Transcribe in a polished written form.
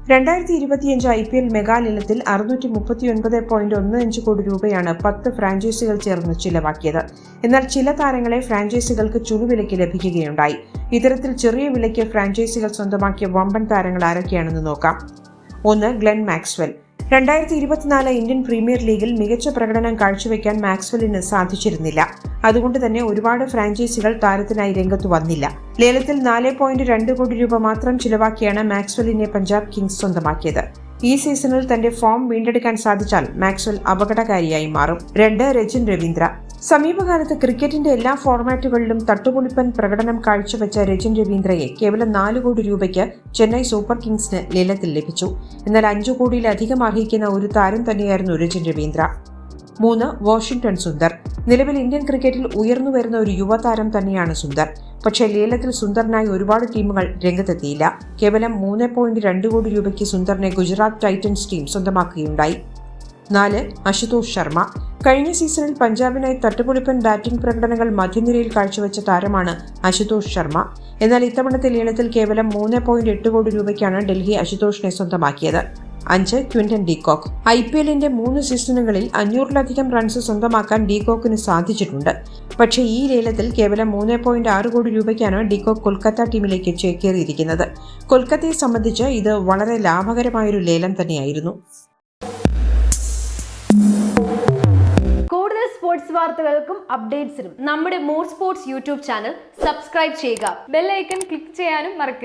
2025 IPL മെഗാലേലത്തിൽ 639.15 കോടി രൂപയാണ് 10 ഫ്രാഞ്ചൈസികൾ ചേർന്ന് ചിലവാക്കിയത്. എന്നാൽ ചില താരങ്ങളെ ഫ്രാഞ്ചൈസികൾക്ക് ചുളുവിലയ്ക്ക് ലഭിക്കുകയുണ്ടായി. ഇത്തരത്തിൽ ചെറിയ വിലയ്ക്ക് ഫ്രാഞ്ചൈസികൾ സ്വന്തമാക്കിയ വമ്പൻ താരങ്ങൾ ആരൊക്കെയാണെന്ന് നോക്കാം. 1. Glenn Maxwell. 2024 ഇന്ത്യൻ പ്രീമിയർ ലീഗിൽ മികച്ച പ്രകടനം കാഴ്ചവെക്കാൻ മാക്സ്വെല്ലിന് സാധിച്ചിരുന്നില്ല. അതുകൊണ്ട് തന്നെ ഒരുപാട് ഫ്രാഞ്ചൈസികൾ താരത്തിനായി രംഗത്തു വന്നില്ല. ലേലത്തിൽ 4.2 കോടി രൂപ മാത്രം ചിലവാക്കിയാണ് മാക്സ്വെല്ലിനെ പഞ്ചാബ് കിങ്സ് സ്വന്തമാക്കിയത്. ഈ സീസണിൽ തന്റെ ഫോം വീണ്ടെടുക്കാൻ സാധിച്ചാൽ മാക്സ്വെൽ അപകടകാരിയായി മാറും. 2. രജിൻ രവീന്ദ്ര. സമീപകാലത്ത് ക്രിക്കറ്റിന്റെ എല്ലാ ഫോർമാറ്റുകളിലും തട്ടുപൊളിപ്പൻ പ്രകടനം കാഴ്ചവെച്ച രജിൻ രവീന്ദ്രയെ കേവലം 4 കോടി രൂപയ്ക്ക് ചെന്നൈ സൂപ്പർ കിങ്സിന് ലേലത്തിൽ ലഭിച്ചു. എന്നാൽ 5 കോടിയിലധികം അർഹിക്കുന്ന ഒരു താരം തന്നെയായിരുന്നു രജിൻ രവീന്ദ്ര. 3. വാഷിംഗ്ടൺ സുന്ദർ. നിലവിൽ ഇന്ത്യൻ ക്രിക്കറ്റിൽ ഉയർന്നുവരുന്ന ഒരു യുവതാരം തന്നെയാണ് സുന്ദർ. പക്ഷേ ലേലത്തിൽ സുന്ദറിനായി ഒരുപാട് ടീമുകൾ രംഗത്തെത്തിയില്ല. കേവലം 3.2 കോടി രൂപയ്ക്ക് സുന്ദറിനെ ഗുജറാത്ത് ടൈറ്റൻസ് ടീം സ്വന്തമാക്കുകയുണ്ടായി. 4. അശുതോഷ് ശർമ്മ. കഴിഞ്ഞ സീസണിൽ പഞ്ചാബിനായി തട്ടുപൊളിപ്പൻ ബാറ്റിംഗ് പ്രകടനങ്ങൾ മധ്യനിരയിൽ കാഴ്ചവെച്ച താരമാണ് അശുതോഷ് ശർമ്മ. എന്നാൽ ഇത്തവണത്തെ ലേലത്തിൽ കേവലം 3.8 കോടി രൂപയ്ക്കാണ് ഡൽഹി അശുതോഷിനെ സ്വന്തമാക്കിയത്. 5. Quinton de Kock. IPLന്റെ 3 സീസണുകളിൽ 500-ലധികം റൺസ് സ്വന്തമാക്കാൻ ഡീകോക്കിന് സാധിച്ചിട്ടുണ്ട്. പക്ഷേ ഈ ലേലത്തിൽ കേവലം 3.6 കോടി രൂപയ്ക്കാണ് ഡീകോക്ക് കൊൽക്കത്ത ടീമിലേക്ക് ചേക്കേറിയിരിക്കുന്നത്. കൊൽക്കത്തയെ സംബന്ധിച്ച് ഇത് വളരെ ലാഭകരമായൊരു ലേലം തന്നെയായിരുന്നു. കൂടുതൽ സ്പോർട്സ് വാർത്തകൾക്കും അപ്ഡേറ്റ്സിനും നമ്മുടെ more sports YouTube channel subscribe ചെയ്യുക. ബെൽ ഐക്കൺ ക്ലിക്ക് ചെയ്യാനും മറക്കരുത്.